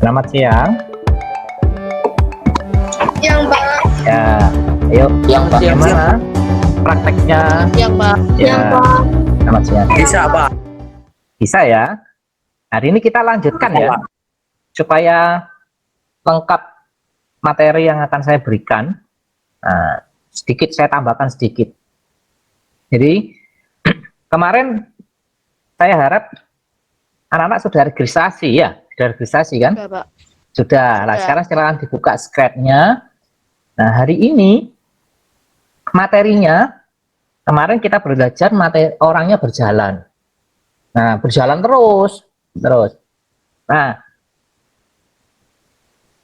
Selamat siang. Yang Mbak. Ya, ayo bagaimana prakteknya? Yang Mbak. Ya, Yang Mbak. selamat siang. Bisa, Pak. Bisa ya. Hari ini kita lanjutkan ya, supaya lengkap materi yang akan saya berikan. Nah, sedikit saya tambahkan sedikit. Jadi kemarin saya harap anak-anak sudah registrasi ya, sudah registrasi kan? Sudah, Pak. Sudah. Nah, sekarang silakan dibuka Scratch-nya. Nah, hari ini materinya, kemarin kita belajar materi orangnya berjalan. Nah, berjalan terus. Nah,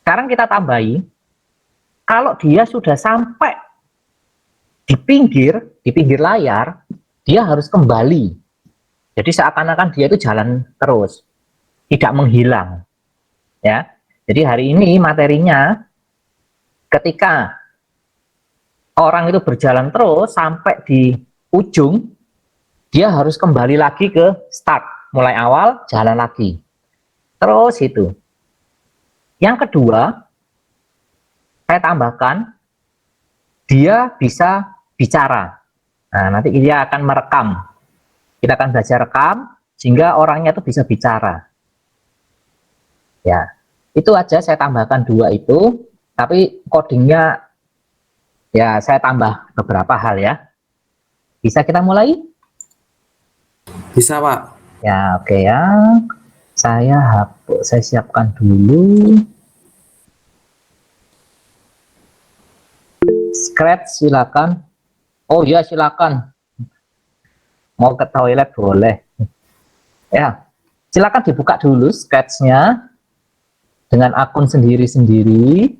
sekarang kita tambahi, kalau dia sudah sampai di pinggir layar, dia harus kembali. Jadi seakan-akan dia itu jalan terus, tidak menghilang. Ya. Jadi hari ini materinya, ketika orang itu berjalan terus sampai di ujung, dia harus kembali lagi ke start, mulai awal jalan lagi. Terus itu. Yang kedua, saya tambahkan, dia bisa bicara. Nah, nanti dia akan merekam. Kita akan belajar rekam, sehingga orangnya itu bisa bicara. Ya, itu aja saya tambahkan dua itu, tapi codingnya ya saya tambah beberapa hal ya. Bisa kita mulai? Bisa, Pak. Ya, oke ya. Saya siapkan dulu. Scratch silakan. Oh ya, silakan. Mau ke toilet boleh. Ya, silakan dibuka dulu Scratch-nya dengan akun sendiri-sendiri.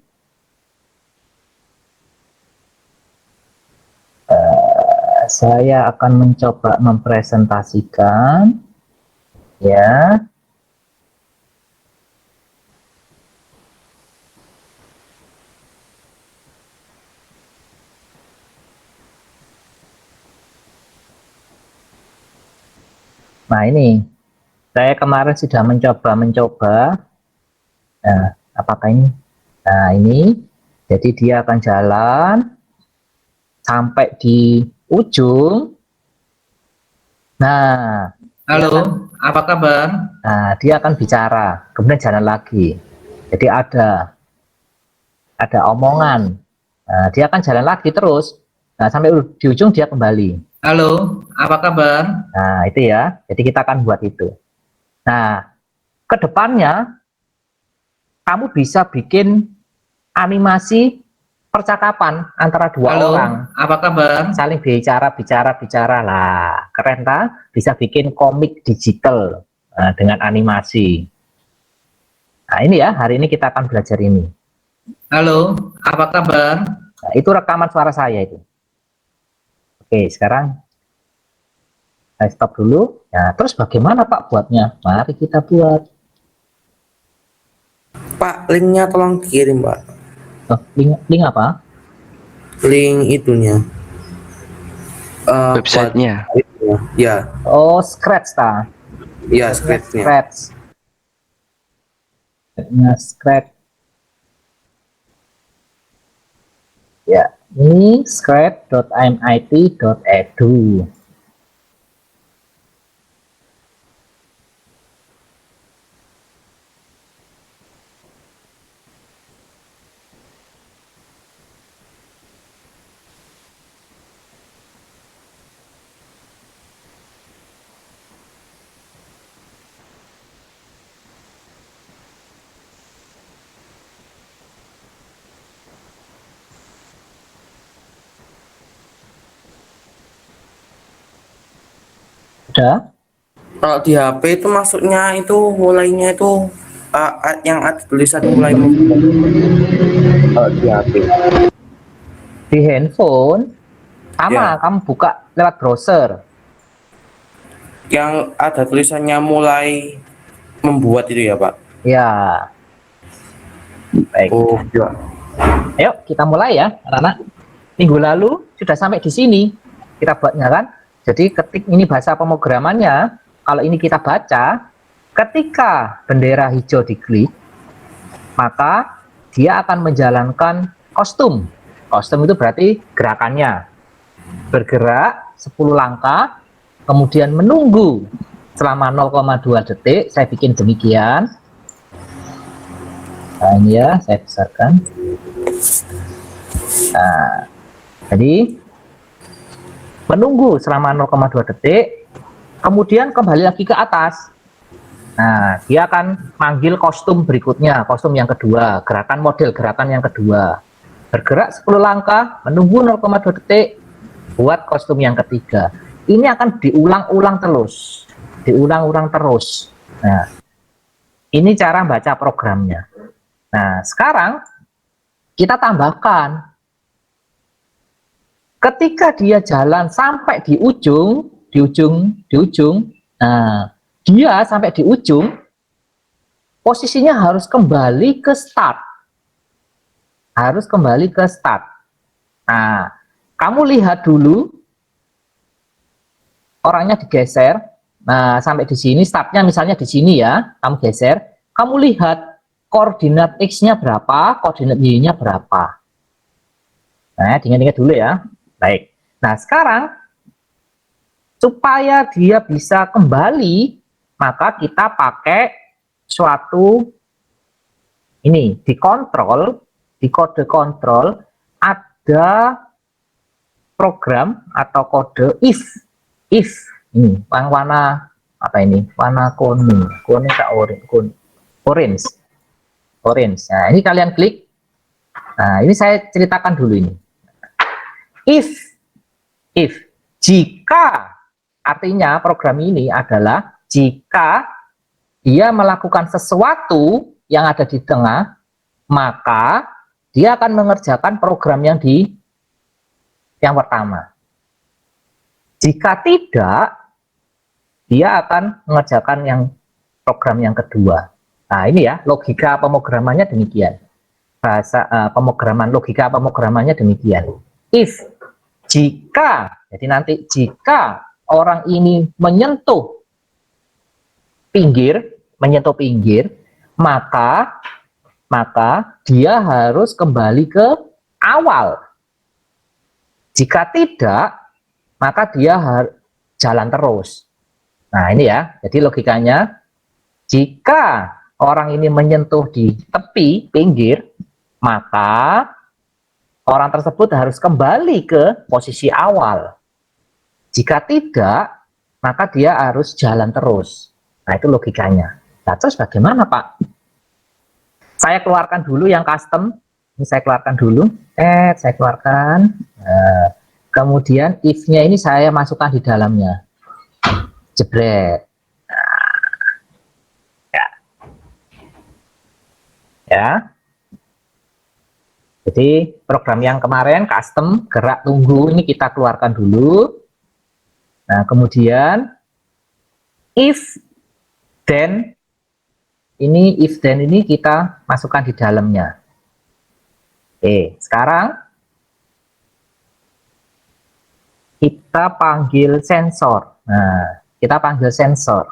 Saya akan mencoba mempresentasikan. Ya. Nah, ini saya kemarin sudah mencoba. Nah, apakah ini? Nah, ini jadi dia akan jalan sampai di ujung. Nah, Halo, apa kabar? Nah, dia akan bicara, kemudian jalan lagi. Jadi ada omongan. Nah, dia akan jalan lagi terus. Nah, sampai di ujung dia kembali. Halo, apa kabar? Nah, itu ya. Jadi kita akan buat itu. Nah, ke depannya kamu bisa bikin animasi percakapan antara dua Halo, orang. apa kabar? Saling bicara lah. Keren tak? Bisa bikin komik digital dengan animasi. Nah, ini ya, hari ini kita akan belajar ini. Halo, apa kabar? Nah, itu rekaman suara saya itu. Oke, sekarang saya stop dulu. Nah, terus bagaimana Pak buatnya? Mari kita buat. Pak, linknya tolong kirim, Pak. Oh, link apa? Link itunya. Websitenya. Ya, Oh, Scratch ta. ya scriptnya. Scratch. Ya, ini scratch.mit.edu. Udah? Kalau di HP itu masuknya itu mulainya itu yang ada tulisan mulai membuat. Kalau di HP. Di handphone sama Ya. kamu buka lewat browser. Yang ada tulisannya mulai membuat itu ya, Pak. Ya. Baik. Oh, ya. Ayo kita mulai ya, anak-anak. Minggu lalu sudah sampai di sini kita buatnya kan. Jadi ketik ini bahasa pemrogramannya. Kalau ini kita baca, ketika bendera hijau diklik, maka dia akan menjalankan kostum. Kostum itu berarti gerakannya. Bergerak 10 langkah, kemudian menunggu selama 0,2 detik. Saya bikin demikian. Nah, ini ya, saya besarkan. Nah, jadi menunggu selama 0,2 detik, kemudian kembali lagi ke atas. Nah, dia akan manggil kostum berikutnya, kostum yang kedua, gerakan model gerakan yang kedua. Bergerak 10 langkah, menunggu 0,2 detik, buat kostum yang ketiga. Ini akan diulang-ulang terus. Diulang-ulang terus. Nah, ini cara baca programnya. Nah, sekarang kita tambahkan. Ketika dia jalan sampai di ujung, nah, dia sampai di ujung, posisinya harus kembali ke start. Harus kembali ke start. Nah, kamu lihat dulu, orangnya digeser. Nah, sampai di sini, startnya misalnya di sini ya, kamu geser. Kamu lihat koordinat X-nya berapa, koordinat Y-nya berapa. Nah, diingat-ingat dulu ya. Baik. Nah, sekarang supaya dia bisa kembali, maka kita pakai suatu ini dikontrol, di kode kontrol ada program atau kode if ini warna apa ini? Warna kuning tak orange. Nah, ini kalian klik. Nah, ini saya ceritakan dulu ini. If jika, artinya program ini adalah jika dia melakukan sesuatu yang ada di tengah, maka dia akan mengerjakan program yang pertama. Jika tidak, dia akan mengerjakan program yang kedua. Nah, ini ya logika pemrogramannya demikian. Bahasa logika pemrogramannya demikian. If, jika, jadi nanti jika orang ini menyentuh pinggir, maka dia harus kembali ke awal. Jika tidak, maka dia harus jalan terus. Nah, ini ya, jadi logikanya, jika orang ini menyentuh di tepi, pinggir, maka orang tersebut harus kembali ke posisi awal. Jika tidak, maka dia harus jalan terus. Nah, itu logikanya. Nah, terus bagaimana, Pak? Saya keluarkan dulu yang custom. Ini saya keluarkan dulu. Saya keluarkan. Nah, kemudian if-nya ini saya masukkan di dalamnya. Jebret. Nah, ya. Jadi program yang kemarin custom gerak tunggu ini kita keluarkan dulu. Nah, kemudian if then ini kita masukkan di dalamnya. Oke, sekarang kita panggil sensor. Nah, kita panggil sensor.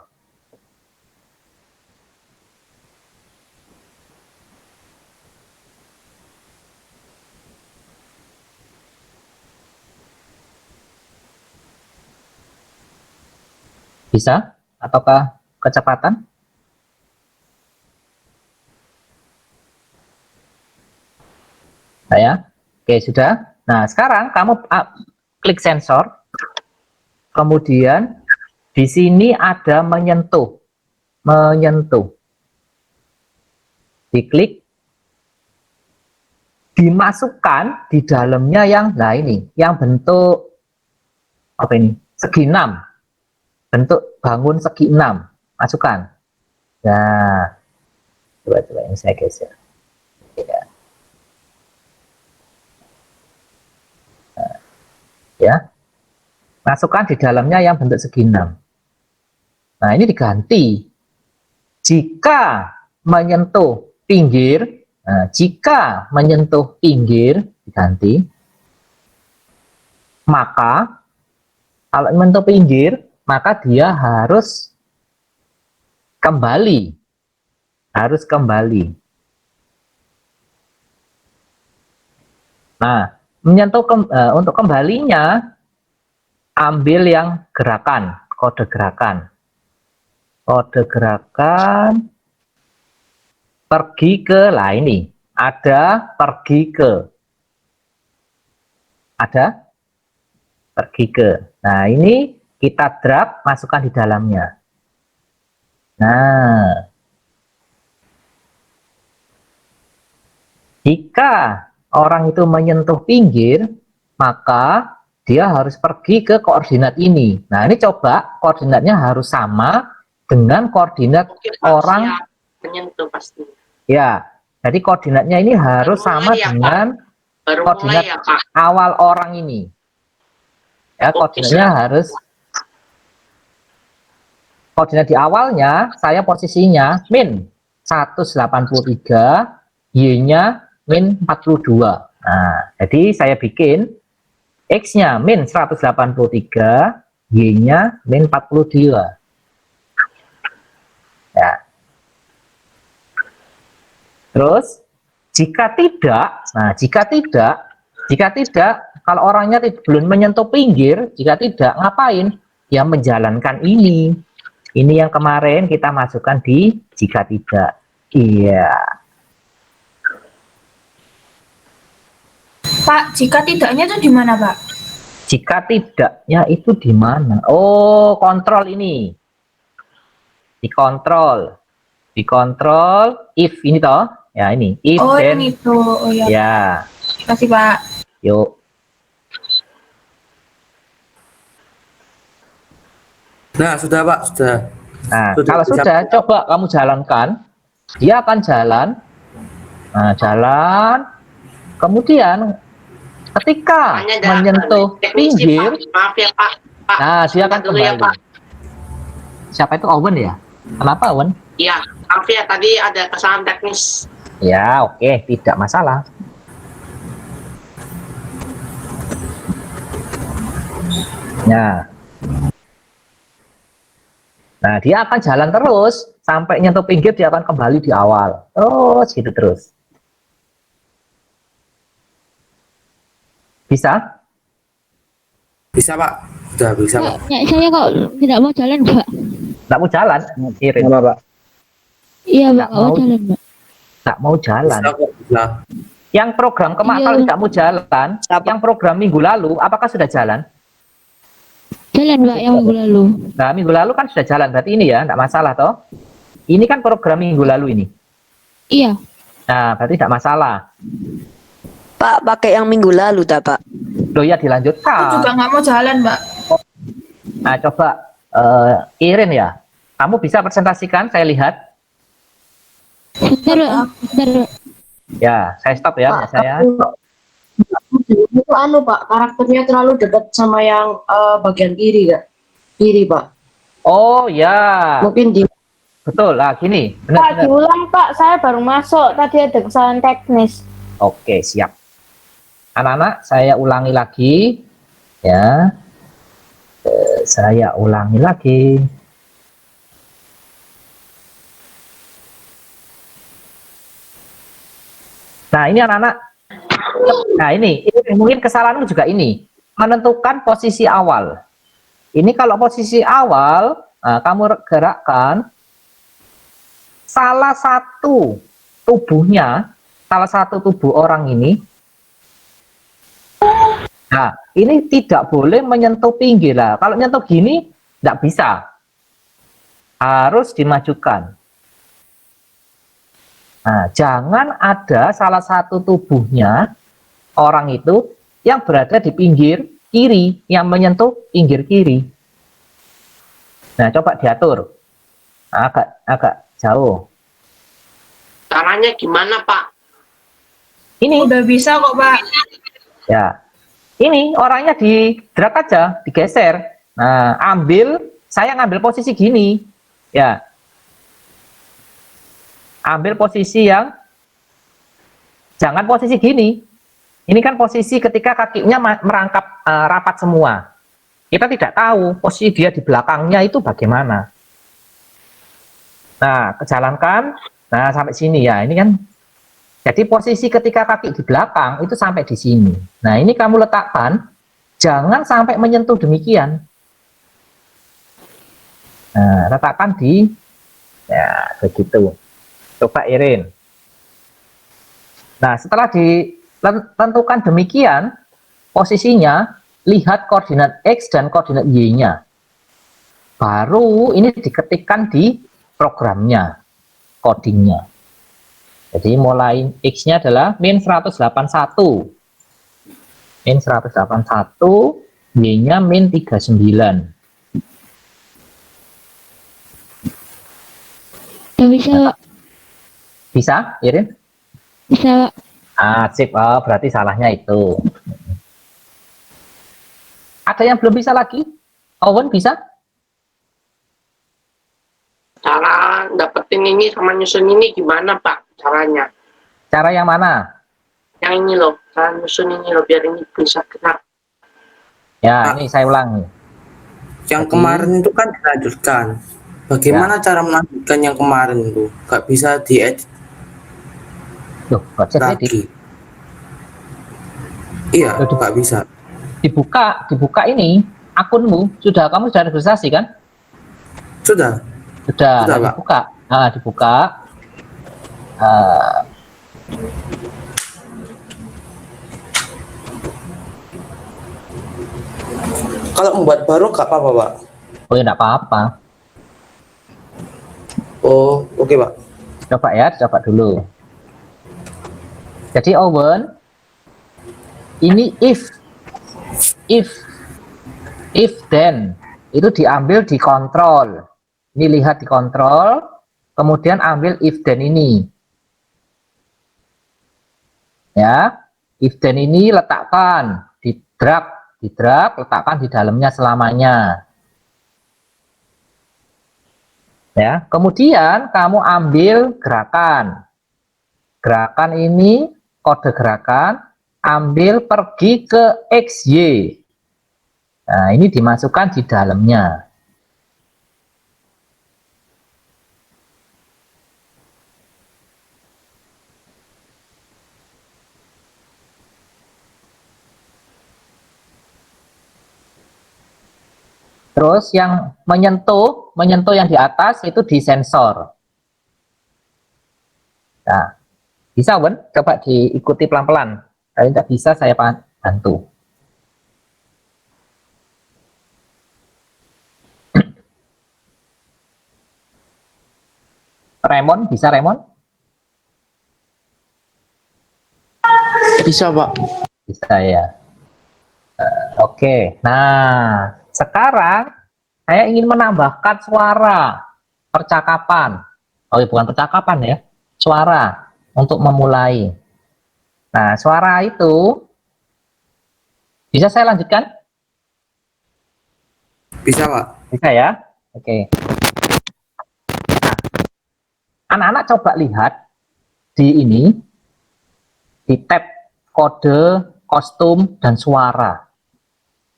Bisa? Ataukah kecepatan? Nah, ya. Oke, sudah. Nah, sekarang kamu klik sensor. Kemudian di sini ada menyentuh. Diklik. Dimasukkan di dalamnya yang yang bentuk apa ini? Segi 6. Bentuk bangun segi 6, masukkan. Nah, coba ini saya geser. Ya. Nah, ya, masukkan di dalamnya yang bentuk segi 6. Nah, ini diganti. Jika menyentuh pinggir, jika menyentuh pinggir diganti. Maka kalau menyentuh pinggir, maka dia harus kembali. Nah, untuk kembalinya, ambil yang gerakan, kode gerakan. Kode gerakan, pergi ke, lah ini, ada pergi ke. Ada pergi ke. Nah, ini kita drag, masukkan di dalamnya. Nah, jika orang itu menyentuh pinggir, maka dia harus pergi ke koordinat ini. Nah, ini coba koordinatnya harus sama dengan koordinat orang menyentuh pasti. ya. Jadi koordinatnya ini harus sama ya, dengan baru koordinat mulai ya, Pak. awal orang ini. Ya, koordinatnya harus koordinat di awalnya, saya posisinya min 183, Y-nya min 42. Nah, jadi saya bikin X-nya min 183, Y-nya min 42. Ya. Terus, jika tidak, kalau orangnya belum menyentuh pinggir, jika tidak, ngapain? Ya menjalankan ini. Ini yang kemarin kita masukkan di jika tidak. Iya. Pak, jika tidaknya itu di mana, Pak? Jika tidaknya itu di mana? Oh, kontrol ini. Dikontrol. Dikontrol if ini toh. Ya, ini. If Oh, then. ini tuh. Oh ya. Ya. Terima kasih, Pak. Yuk. Nah, sudah Pak, sudah. Nah, Sudah, kalau bisa. sudah, coba kamu jalankan. Dia akan jalan. Nah, jalan. Kemudian, ketika Hanya ada menyentuh teknisi, pinggir, Pak. Maaf ya, Pak. Pak, nah, dia akan sebentar dulu ya, kembali. Pak. Siapa itu Owen ya? Kenapa Owen? Iya, maaf ya, tadi ada kesalahan teknis. Ya, oke, tidak masalah. Nah, dia akan jalan terus sampai nyentuh pinggir, dia akan kembali di awal. Terus gitu terus. Bisa? Bisa Pak, sudah bisa Pak. Ya, saya kok tidak mau jalan, Pak. Nggak mau jalan? Irin. Apa Pak? Iya, Pak, Nggak nggak mau mau. jalan, Pak. Nggak mau jalan. Bisa kok, bisa. Yang program kemarin Iya. kalau tidak mau jalan, yang program minggu lalu, apakah sudah jalan? Jalan, Pak, yang minggu lalu. Nah, minggu lalu kan sudah jalan, berarti ini ya, nggak masalah toh. Ini kan program minggu lalu ini. Iya. Nah, berarti tidak masalah. Pak, pakai yang minggu lalu dah, Pak. Loh ya, Aku dilanjutkan. juga nggak mau jalan, Pak. Nah, coba Irin ya, kamu bisa presentasikan, saya lihat. Bentar, Pak. Bentar, Pak. Ya, saya stop ya, Mbak saya. Itu anu Pak, karakternya terlalu dekat sama yang bagian kiri Kak. Kiri Pak. Oh ya, Mungkin di betul lah, gini. Pak, Benar-benar. diulang Pak, saya baru masuk, tadi ada kesalahan teknis. Oke, siap. Anak-anak, saya ulangi lagi. Ya. Saya ulangi lagi. Nah, ini anak-anak. Nah, ini mungkin kesalahan juga ini. Menentukan posisi awal. Ini kalau posisi awal, nah, kamu gerakkan salah satu tubuhnya, salah satu tubuh orang ini. Nah, ini tidak boleh menyentuh pinggir lah. Kalau menyentuh gini, tidak bisa. Harus dimajukan. Nah, jangan ada salah satu tubuhnya orang itu yang berada di pinggir kiri, yang menyentuh pinggir kiri. Nah, coba diatur. Agak jauh. Caranya gimana, Pak? Ini. Udah bisa kok, Pak. Ya, ini orangnya di drag aja, digeser. Nah, saya ngambil posisi gini, ya. Ambil posisi yang, jangan posisi gini. Ini kan posisi ketika kakinya merangkap rapat semua. Kita tidak tahu posisi dia di belakangnya itu bagaimana. Nah, kejalankan. Nah, sampai sini ya. Ini kan Jadi posisi ketika kaki di belakang itu sampai di sini. Nah, ini kamu letakkan, jangan sampai menyentuh demikian. Nah, letakkan di, ya begitu. Coba Irin. Nah, setelah ditentukan demikian, posisinya, lihat koordinat X dan koordinat Y-nya. Baru ini diketikkan di programnya, codingnya. Jadi mulai X-nya adalah min 181. Min 181, Y-nya min 39. Gak bisa, Pak. Bisa, Irin? Bisa, Pak. Ah, sip. Oh, berarti salahnya itu. Ada yang belum bisa lagi? Owen bisa? Cara dapetin ini sama nyusun ini gimana Pak caranya? Cara yang mana? Yang ini loh, cara nyusun ini loh biar ini bisa kena. Ya, ini saya ulang nih. Yang Jadi- kemarin itu kan dilanjutkan. Bagaimana cara melanjutkan yang kemarin itu? Gak bisa diedit Loh, nggak bisa diedit. lagi. Iya, Aduh. gak bisa. Dibuka ini akunmu kamu sudah registrasi kan? Sudah. Sudah, Sudah, nah, Pak. dibuka. Nah, dibuka. Kalau membuat baru gak apa-apa, Pak. Oh ya, enggak apa-apa. Oh, oke, Pak. Coba ya, coba dulu. Jadi Owen, ini if then itu diambil di kontrol. Ini lihat di kontrol, kemudian ambil if then ini. Ya, if then ini letakkan di drag, letakkan di dalamnya selamanya. Ya, kemudian kamu ambil gerakan. Gerakan ini, kode gerakan, ambil pergi ke XY. Nah, ini dimasukkan di dalamnya. Terus yang menyentuh yang di atas itu di sensor. Nah, bisa Wen? Coba diikuti pelan-pelan. Kalau tidak bisa saya bantu. Remon, bisa Remon? Bisa, Pak. Bisa ya. Oke. Nah, sekarang saya ingin menambahkan suara percakapan. Oh, bukan percakapan ya. Suara untuk memulai. Nah, suara itu bisa saya lanjutkan? Bisa, Pak. Bisa ya? Oke. Nah, anak-anak coba lihat di ini, di tab kode, kostum, dan suara.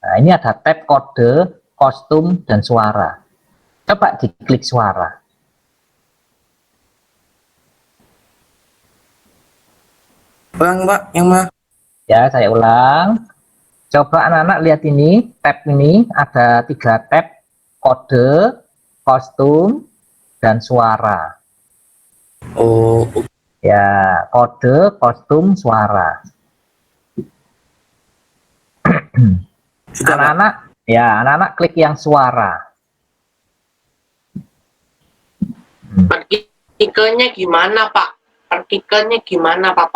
Nah, ini ada tab kode, kostum, dan suara. Coba diklik suara. Ulang, Pak. Yang mana? Ya, saya ulang. Coba anak-anak lihat ini, tab ini ada 3 tab, kode, kostum, dan suara. Oh, Ya, kode, kostum, suara. sudah, Pak. Anak-anak klik yang suara. Partikelnya gimana Pak? Partikelnya gimana Pak?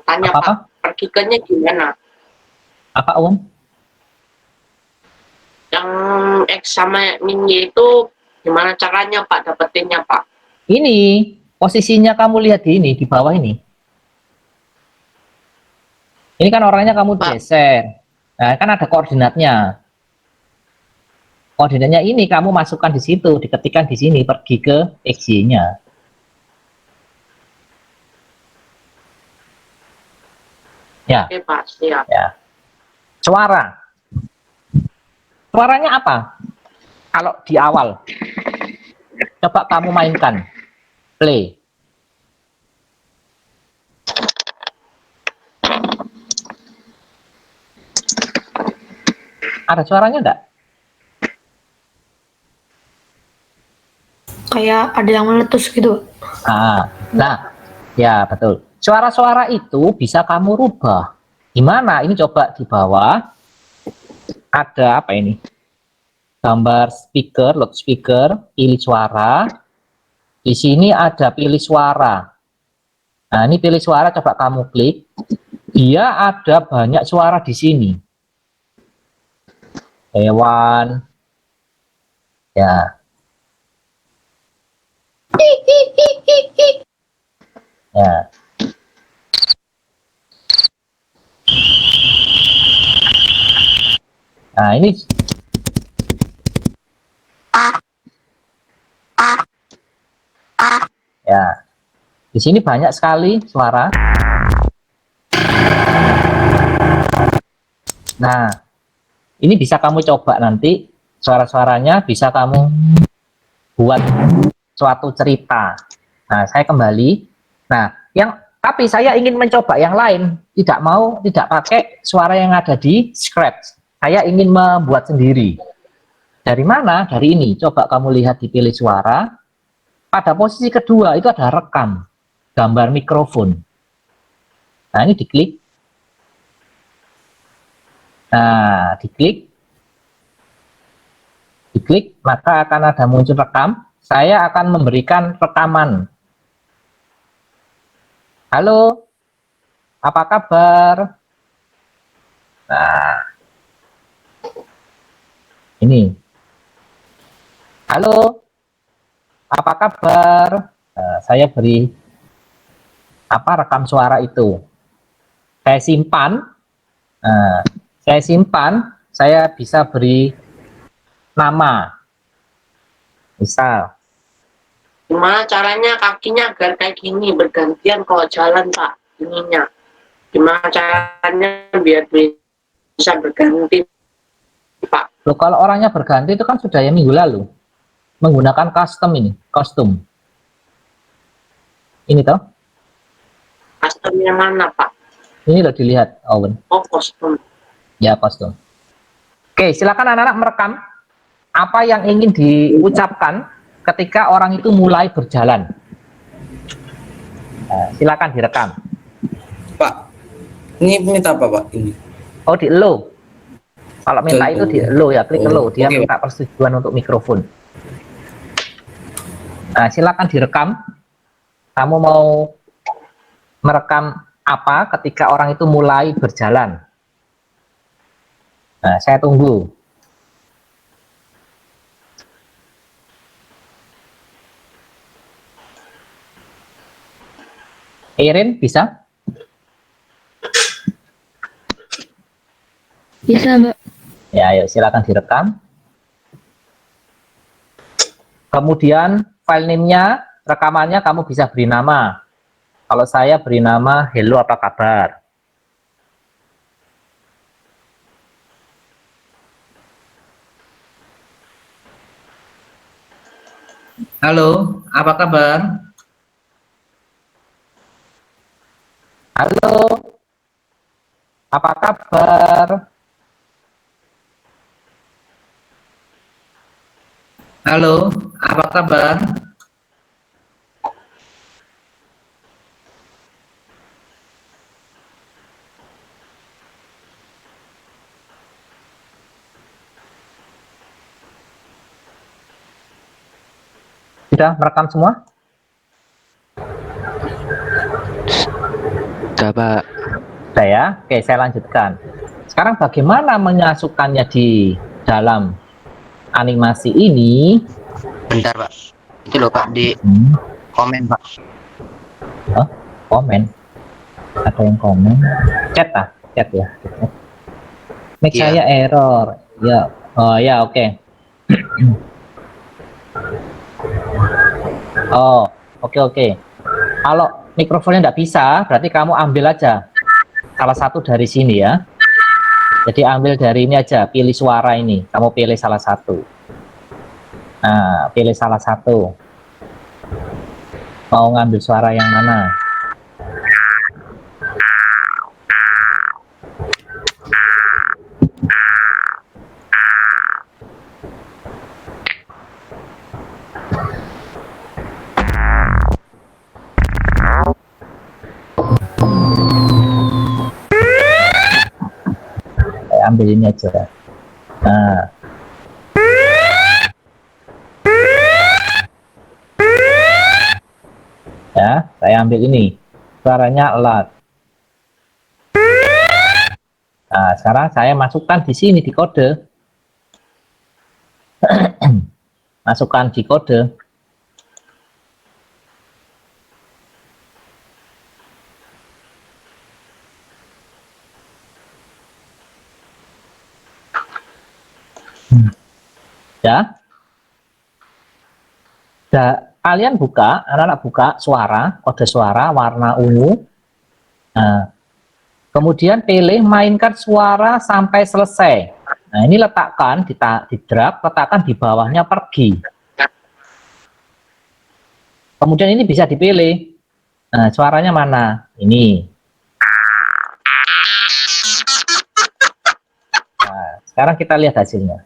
Tanya Apa? Pak, partikelnya gimana? Apa, Om? Yang X sama min Y itu gimana caranya Pak dapetinnya Pak? Ini, posisinya kamu lihat di ini, di bawah ini. Ini kan orangnya kamu Pak. geser. Nah, kan ada koordinatnya. Koordinatnya ini kamu masukkan di situ, diketikkan di sini, pergi ke XY-nya. Ya, Oke Pak, siap. ya. Suara. Suaranya apa? Kalau di awal. Coba kamu mainkan. Play. Ada suaranya enggak? Kayak ada yang meletus gitu. Nah, ya betul. Suara-suara itu bisa kamu rubah. Gimana? Ini coba di bawah. Ada apa ini? Gambar speaker, loudspeaker, pilih suara. Di sini ada pilih suara. Nah, ini pilih suara, coba kamu klik. Dia ada banyak suara di sini. Hewan. Ya. Ya. Nah, ini ya. Di sini banyak sekali suara. Nah, ini bisa kamu coba nanti suara-suaranya bisa kamu buat suatu cerita. Nah, saya kembali. Nah, tapi saya ingin mencoba yang lain. Tidak pakai suara yang ada di Scratch. Saya ingin membuat sendiri. Dari mana? Dari ini. Coba kamu lihat di pilih suara. Pada posisi kedua itu ada rekam. Gambar mikrofon. Nah, ini diklik. Nah, diklik, maka akan ada muncul rekam. Saya akan memberikan rekaman. Halo, apa kabar? Nah, ini. Halo, apa kabar? Nah, saya beri rekam suara itu. Saya simpan. Nah, saya bisa beri nama. Misal. Gimana caranya kakinya agar kayak gini, bergantian kalau jalan, Pak, ininya. Gimana caranya biar bisa berganti, Pak? Loh, kalau orangnya berganti itu kan sudah ya minggu lalu. Menggunakan kostum. Ini toh? Custom yang mana, Pak? Ini loh, dilihat, Owen. Oh, kostum. Ya, kostum. Oke, silakan anak-anak merekam apa yang ingin diucapkan ketika orang itu mulai berjalan. Nah, silakan direkam. Pak, ini minta apa Pak? Ini. Oh, di allow. Kalau minta itu di allow ya, klik allow. Dia oke, minta persetujuan untuk mikrofon. Nah, silakan direkam. Kamu mau merekam apa ketika orang itu mulai berjalan? Nah, saya tunggu. Irin, bisa? Bisa, Mbak. Ya, ayo silakan direkam. Kemudian file name-nya, rekamannya kamu bisa beri nama. Kalau saya beri nama hello apa kabar. Halo, apa kabar? Halo, apa kabar? Halo, apa kabar? Sudah merekam semua? Sudah, Pak. Sudah ya? Oke, saya lanjutkan. Sekarang bagaimana menyatukannya di dalam animasi ini? Bentar, Pak. Itu loh, Pak, di komen, Pak. Oh, komen? Ada yang komen? Chat ah? Chat ya? Mic Iya. saya error. Ya. Oh ya, oke. Oh, oke. Kalau mikrofonnya nggak bisa, berarti kamu ambil aja salah satu dari sini ya. Jadi ambil dari ini aja, pilih suara ini. Kamu pilih salah satu. Nah, pilih salah satu. Mau ngambil suara yang mana? ambil ini aja. Nah, ya, saya ambil ini, suaranya loud. Nah, sekarang saya masukkan di sini di kode. Masukkan di kode. Ya. Kalian buka, anak-anak buka suara, kode suara warna ungu. Nah, kemudian pilih mainkan suara sampai selesai. Nah, ini letakkan di drag, letakkan di bawahnya pergi. Kemudian ini bisa dipilih. Nah, suaranya mana? Ini. Nah, sekarang kita lihat hasilnya.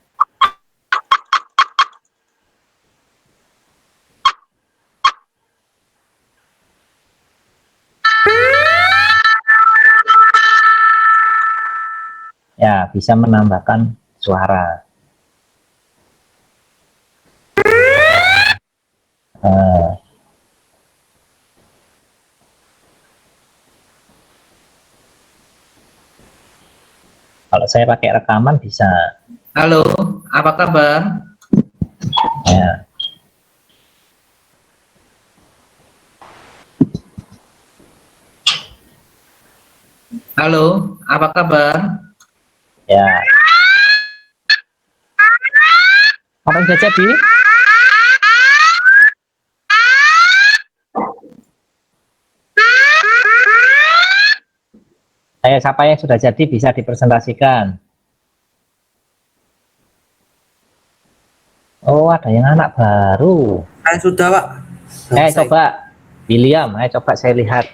Ya, bisa menambahkan suara. Kalau saya pakai rekaman bisa. Halo, apa kabar? Ya. Halo, apa kabar? Ya. Apa yang sudah jadi? Siapa yang sudah jadi bisa dipresentasikan. Oh, ada yang anak baru. Saya sudah, Pak. Coba William, coba saya lihat.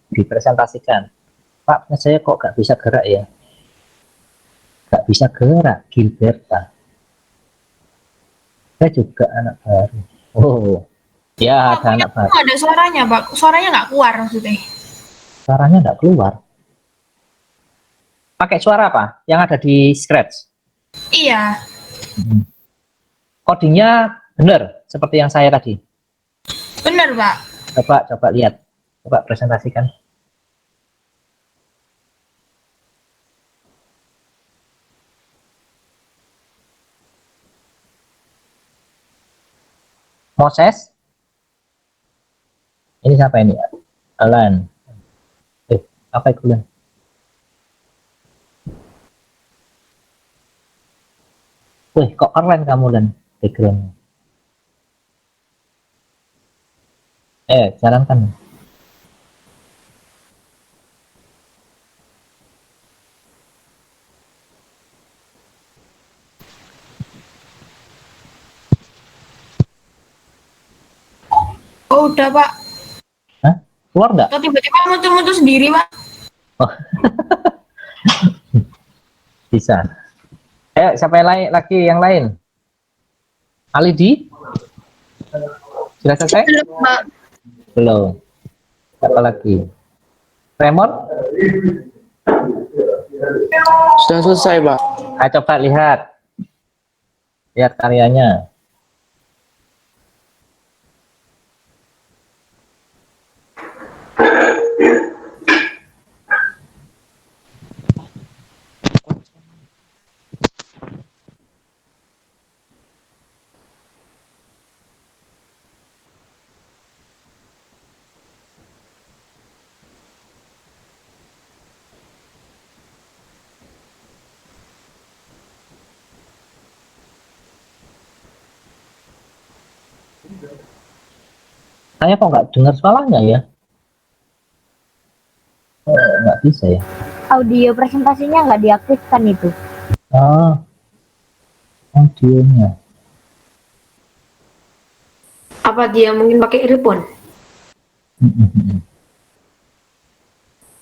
Dipresentasikan. Pak, saya kok gak bisa gerak ya? Gak bisa gerak, Gilberta. Saya juga anak baru. Oh, ya ada anak baru. Ada suaranya, Pak. Suaranya nggak keluar maksudnya. Suaranya nggak keluar. Pakai suara apa? Yang ada di Scratch? Iya. Codingnya benar, seperti yang saya tadi? Bener, Pak. Coba lihat. Coba presentasikan. Moses? Ini siapa ini? Alan. Apa itu Alan? Wih, kok keren kamu Lan? Background. Jalankan. Oh, udah, Pak. Hah? Keluar nggak? Kok tiba-tiba muncul-muncul sendiri, Pak? Oh. Bisa. Siapa yang lain lagi yang lain? Alidi? Sudah selesai? Belum, Pak. Belum. Siapa lagi? Raymond? Sudah selesai, Pak. Coba lihat. Lihat karyanya. Saya kok nggak dengar suaranya ya? Nggak bisa ya? Audio presentasinya nggak diaktifkan itu. Oh, audionya. Apa dia mungkin pakai earphone?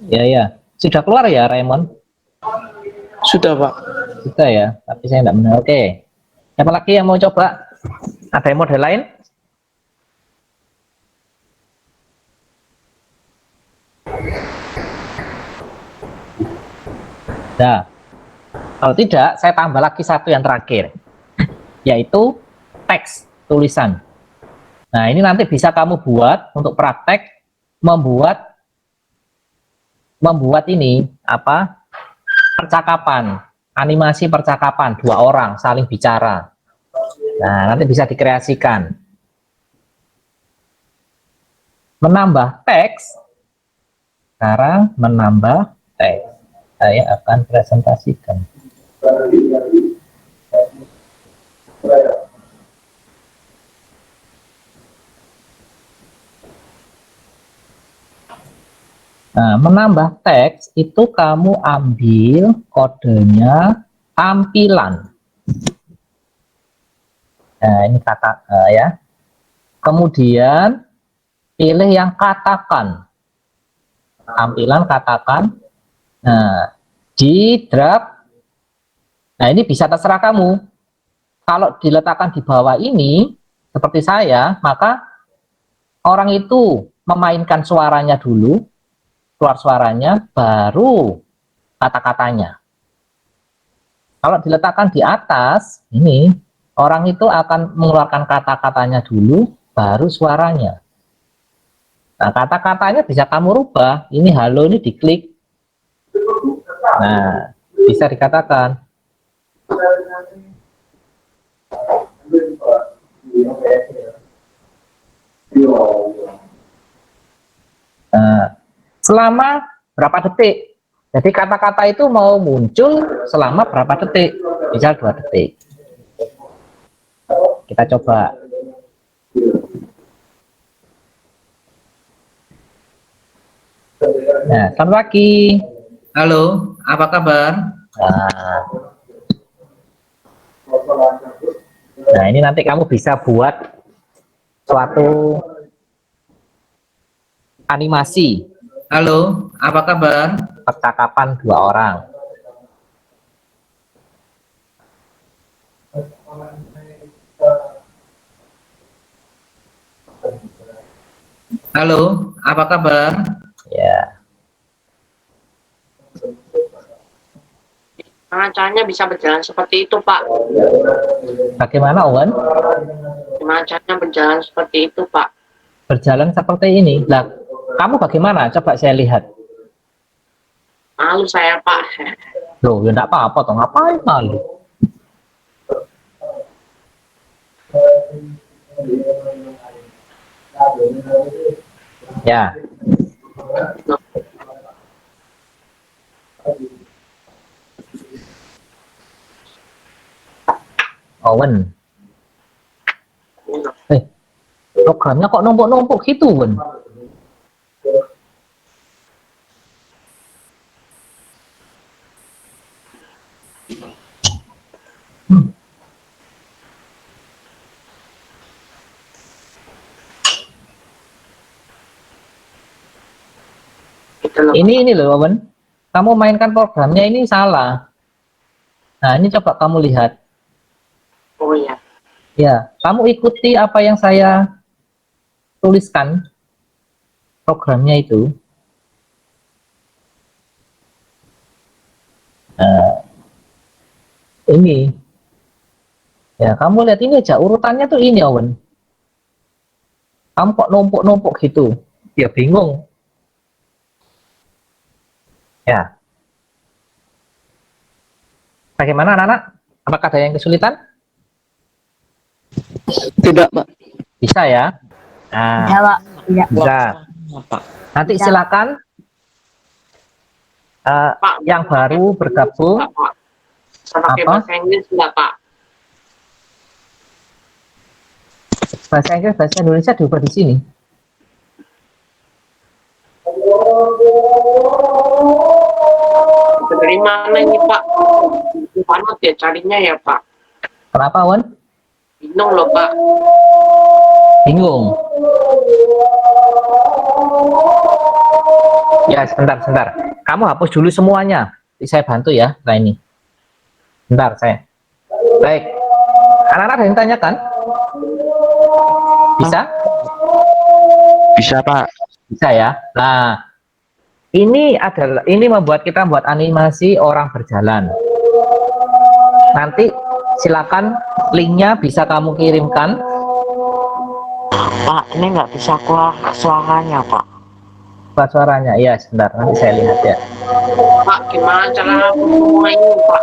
Ya. Sudah keluar ya, Raymond? Sudah, Pak. Sudah ya, tapi saya nggak benar. Oke. Siapa lagi yang mau coba? Ada yang model lain? Nah, kalau tidak, saya tambah lagi satu yang terakhir, yaitu teks tulisan. Nah, ini nanti bisa kamu buat untuk praktek membuat ini apa? Percakapan, animasi percakapan dua orang saling bicara. Nah, nanti bisa dikreasikan. Menambah teks. Sekarang menambah teks. Saya akan presentasikan. Nah, menambah teks itu kamu ambil kodenya tampilan. Nah, ini kata ya. Kemudian pilih yang katakan. Tampilan katakan. Nah, di drag. Nah, ini bisa terserah kamu. Kalau diletakkan di bawah ini, seperti saya, maka orang itu memainkan suaranya dulu, keluar suaranya, baru kata-katanya. Kalau diletakkan di atas, ini orang itu akan mengeluarkan kata-katanya dulu, baru suaranya. Nah, kata-katanya bisa kamu rubah. Ini halo, ini diklik. Nah, bisa dikatakan. Nah, selama berapa detik? Jadi kata-kata itu mau muncul selama berapa detik? Misal 2 detik. Kita coba. Nah, selamat pagi. Halo, apa kabar? Nah, ini nanti kamu bisa buat suatu animasi. Halo, apa kabar? Percakapan dua orang. Halo, apa kabar? Ya. Caranya bisa berjalan seperti itu, Pak. Bagaimana, Owen? Gimana caranya berjalan seperti itu, Pak? Berjalan seperti ini. Lah, kamu bagaimana? Coba saya lihat. Malu saya, Pak. Loh, ya enggak apa-apa toh. Ngapain malu? Ya. Owen. Programnya kok numpuk-numpuk gitu, Owen? Ini loh, Owen. Kamu mainkan programnya ini salah. Nah, ini coba kamu lihat. Oh iya. Ya, kamu ikuti apa yang saya tuliskan programnya itu. Nah, ini. Ya, kamu lihat ini aja urutannya tuh ini, Owen. Kamu kok numpuk-numpuk gitu? Ya bingung. Ya. Bagaimana anak-anak? Apakah ada yang kesulitan? Tidak, Pak. Bisa ya? Nah, Ya, Pak. Ya. bisa. Nanti silakan Pak, yang baru bergabung. Pak. Bisa pakai Apa? bahasa Inggris nggak, Pak? Bahasa Inggris, bahasa Indonesia diubah di sini. Dari mana ini, Pak? Mana dia carinya ya, Pak? Kenapa, Wan? Bingung loh, Pak. Bingung. Ya, sebentar. Kamu hapus dulu semuanya. Saya bantu ya, nah ini. Bentar, saya. Baik. Anak-anak ada yang tanyakan? Bisa? Bisa, Pak. Bisa ya. Nah, ini membuat kita buat animasi orang berjalan. Nanti silakan linknya bisa kamu kirimkan. Pak, ini nggak bisa keluar suaranya, Pak. Pak, suaranya, iya sebentar nanti saya lihat ya. Pak, gimana cara aku mulai ini, Pak?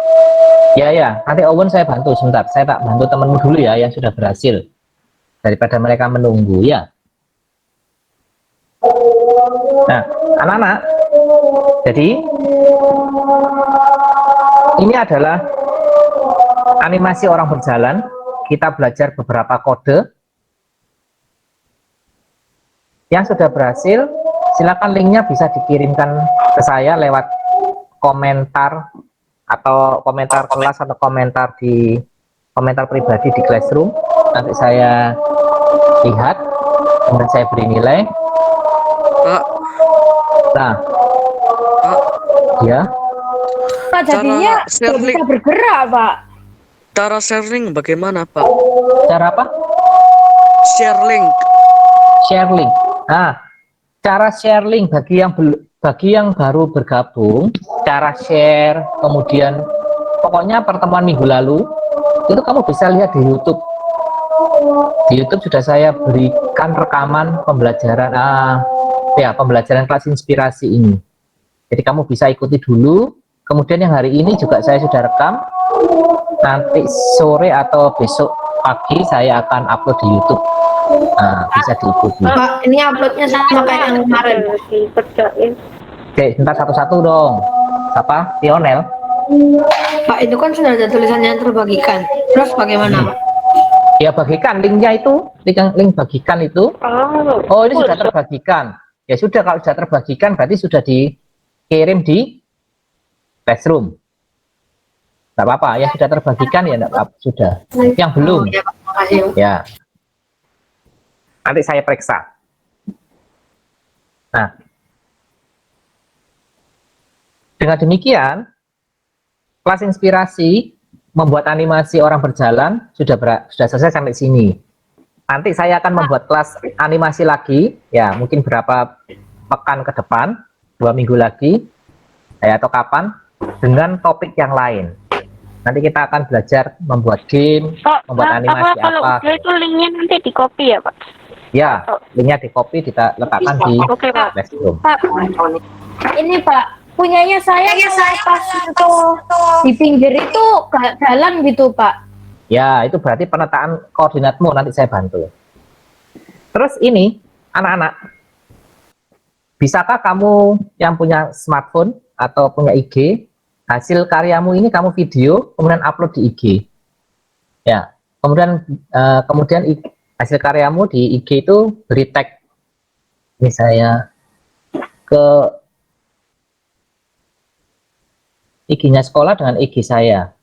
Ya, nanti Owen saya bantu sebentar. Saya tak bantu temanmu dulu ya yang sudah berhasil. Daripada mereka menunggu ya. Nah, anak-anak, jadi ini adalah animasi orang berjalan. Kita belajar beberapa kode. Yang sudah berhasil, silakan linknya bisa dikirimkan ke saya lewat komentar atau komentar kelas atau komentar pribadi di Classroom. Nanti saya lihat, kemudian saya beri nilai. Pak, Nah, Pak, ya, Pak, jadinya Cara nggak share bisa bergerak, Pak. cara sharing bagaimana, Pak? cara apa? Share link. Share link. Nah, cara share link bagi yang baru bergabung, cara share, kemudian pokoknya pertemuan minggu lalu itu kamu bisa lihat di YouTube. Di YouTube sudah saya berikan rekaman pembelajaran pembelajaran kelas inspirasi ini. Jadi kamu bisa ikuti dulu. Kemudian yang hari ini juga saya sudah rekam. Nanti sore atau besok pagi saya akan upload di YouTube. Nah, bisa diikuti. Pak, ini uploadnya sama kayak yang kemarin. Oke, sebentar satu-satu dong. Siapa? Lionel. Pak, itu kan sudah ada tulisannya yang terbagikan. Terus bagaimana, Pak? Ya bagikan linknya itu, link bagikan itu. Oh, ini sudah terbagikan. Ya sudah, kalau sudah terbagikan berarti sudah dikirim di Classroom. Tidak apa-apa, ya sudah terbagikan ya enggak apa-apa, sudah. Yang belum, Ya, Pak, makasih. ya. Nanti saya periksa. Nah, dengan demikian, kelas inspirasi membuat animasi orang berjalan sudah selesai sampai sini. Nanti saya akan membuat kelas animasi lagi, ya mungkin berapa pekan ke depan, 2 minggu lagi, ya, atau kapan, dengan topik yang lain. Nanti kita akan belajar membuat game, membuat animasi Kalau apa. udah itu linknya nanti di copy ya, Pak? Ya, linknya di copy, kita letakkan di Oke, Pak. Classroom. Pak, ini Pak, punyanya saya kalau pas itu di pinggir itu nggak jalan gitu, Pak. Ya, itu berarti penataan koordinatmu, nanti saya bantu. Terus ini, anak-anak, bisakah kamu yang punya smartphone atau punya IG, hasil karyamu ini kamu video, kemudian upload di IG? Ya, kemudian hasil karyamu di IG itu beri tag. Ini saya ke IG-nya sekolah dengan IG saya.